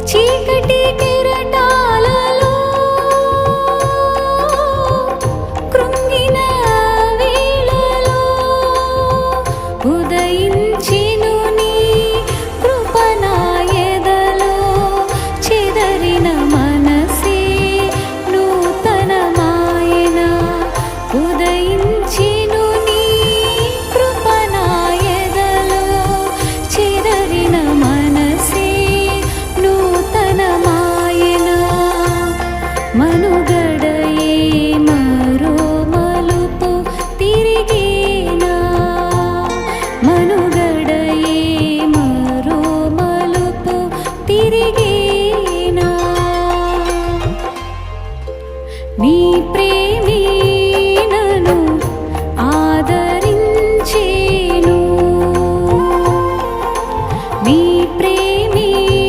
చీకటి కెరటాలలో కృంగిన వేళలో ఉదయించెను నీ కృప నా ఎదలో. చెదరిన మనసే నూతనమాయెన, ఉదయించెను నీ కృప నా ఎదలో. చెదరిన మనసే నూతనమాయెన, మనుగడయే మరో మలుపు తిరిగేనా. మనుగడయే మరో మలుపు తిరిగే